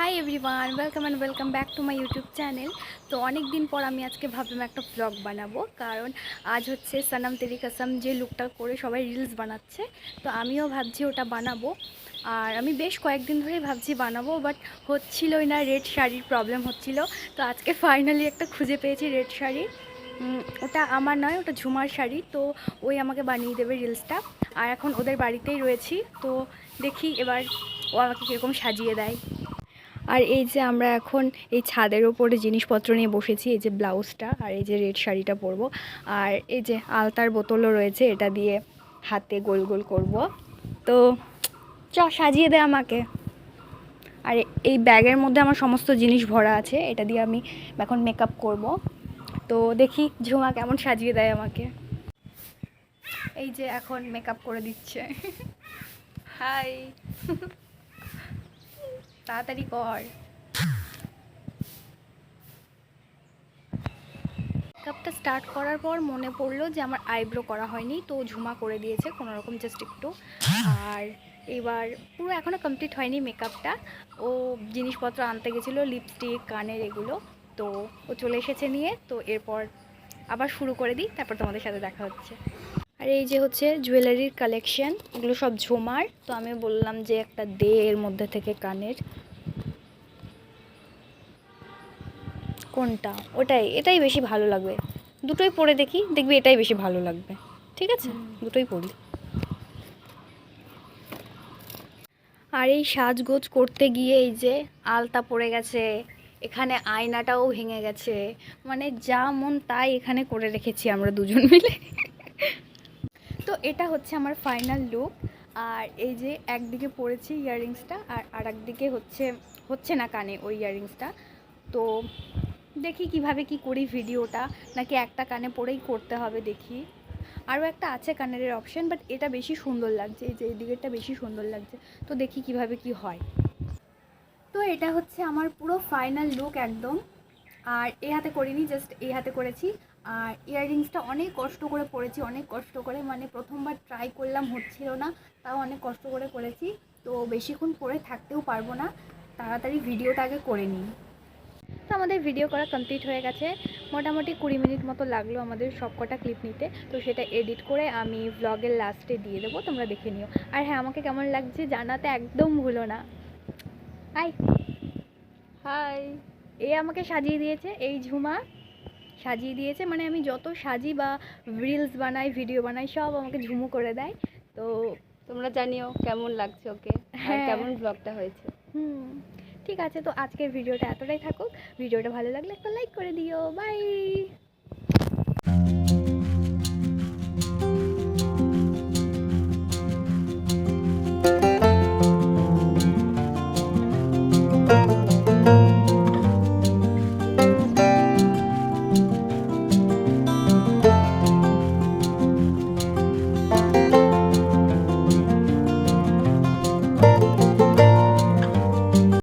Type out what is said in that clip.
Hi everyone, welcome back to my YouTube channel. তো অনেক দিন পর আমি আজকে ভাবলাম একটা ব্লগ বানাবো, কারণ আজ হচ্ছে সনম তেরি কসম যে লুকটা করে সবাই রিলস বানাচ্ছে। তো আমিও ভাবছি ওটা বানাবো। আর আমি বেশ কয়েকদিন ধরেই ভাবছি বানাবো, বাট হচ্ছিলোই না, রেড শাড়ির প্রবলেম হচ্ছিল। তো আজকে ফাইনালি একটা খুঁজে পেয়েছি রেড শাড়ি। ওটা আমার নয়, ওটা ঝুমার শাড়ি। তো ওই আমাকে বানিয়ে দেবে রিলসটা। আর এখন ওদের বাড়িতেই রয়েছি, তো দেখি এবার ও আমাকে কীরকম সাজিয়ে দেয়। আর এই যে আমরা এখন এই ছাদের ওপরে জিনিসপত্র নিয়ে বসেছি, এই যে ব্লাউজটা আর এই যে রেড শাড়িটা পরবো। আর এই যে আলতার বোতলও রয়েছে, এটা দিয়ে হাতে গোল গোল করব। তো সাজিয়ে দে আমাকে। আর এই ব্যাগের মধ্যে আমার সমস্ত জিনিস ভরা আছে, এটা দিয়ে আমি এখন মেকআপ করব। তো দেখি ঝুমা কেমন সাজিয়ে দেয় আমাকে। এই যে এখন মেকআপ করে দিচ্ছে। হাই, তাড়াতাড়ি কর। মেকআপটা স্টার্ট করার পর মনে পড়লো যে আমার আইব্রো করা হয়নি, তো ঝুমা করে দিয়েছে কোনোরকম জাস্ট একটু। আর এবার পুরো এখনও কমপ্লিট হয়নি মেকআপটা। ও জিনিসপত্র আনতে গেছিলো, লিপস্টিক, কানের, এগুলো। তো ও চলে এসেছে নিয়ে, তো এরপর আবার শুরু করে দিই, তারপর তোমাদের সাথে দেখা হচ্ছে। আর এই যে হচ্ছে জুয়েলারির কালেকশন, এগুলো সব ঝুমার। তো আমি বললাম যে একটা দে এর মধ্যে থেকে কানের। কোনটা? ওটাই, এটাই বেশি ভালো লাগবে। দুটোই পরে দেখি, দেখবি এটাই বেশি ভালো লাগবে। ঠিক আছে, দুটোই পরি। আর এই সাজগোজ করতে গিয়ে এই যে আলতা পড়ে গেছে, এখানে আয়নাটাও ভেঙে গেছে। মানে যা মন তাই এখানে করে রেখেছি আমরা দুজন মিলে। তো এটা হচ্ছে আমার ফাইনাল লুক। আর এই যে একদিকে পরেছি ইয়াররিংসটা, আর একদিকে হচ্ছে না কানে ওই ইয়াররিংসটা। তো দেখি কিভাবে কি করি ভিডিওটা, নাকি একটা কানে পরেই করতে হবে দেখি। আরও একটা আছে কানের অপশান, বাট এটা বেশি সুন্দর লাগছে, এই যে এই দিকেরটা বেশি সুন্দর লাগছে। তো দেখি কিভাবে কি হয়। তো এটা হচ্ছে আমার পুরো ফাইনাল লুক একদম। আর এই হাতে করিনি, জাস্ট এই হাতে করেছি। আর ইয়াররিংসটা অনেক কষ্ট করে পরেছি, অনেক কষ্ট করে, মানে প্রথমবার ট্রাই করলাম, হচ্ছিল না, তাও অনেক কষ্ট করে করেছি। তো বেশিক্ষণ পরে থাকতেও পারবো না, তাড়াতাড়ি ভিডিওটা আগে করে নিই। তো আমাদের ভিডিও করা কমপ্লিট হয়ে গেছে। মোটামুটি 20 মিনিট মতো লাগলো আমাদের সব কটা ক্লিপ নিতে। তো সেটা এডিট করে আমি ভ্লগের লাস্টে দিয়ে দেবো, তোমরা দেখে নিও। আর হ্যাঁ, আমাকে কেমন লাগছে জানাতে একদম ভুলো না। হাই হাই, এ আমাকে সাজিয়ে দিয়েছে, এই ঝুমা সাজিয়ে দিয়েছে। মানে আমি যত সাজি বা রিলস বানাই, ভিডিও বানাই, সব আমাকে ঝুমু করে দেয়। তো তোমরা জানিও কেমন লাগছে ওকে, আর হ্যাঁ, কেমন ব্লগটা হয়েছে। ঠিক আছে। তো আজকের ভিডিওটা এতটাই থাকুক। ভিডিওটা ভালো লাগলে একটা লাইক করে দিও। বাই।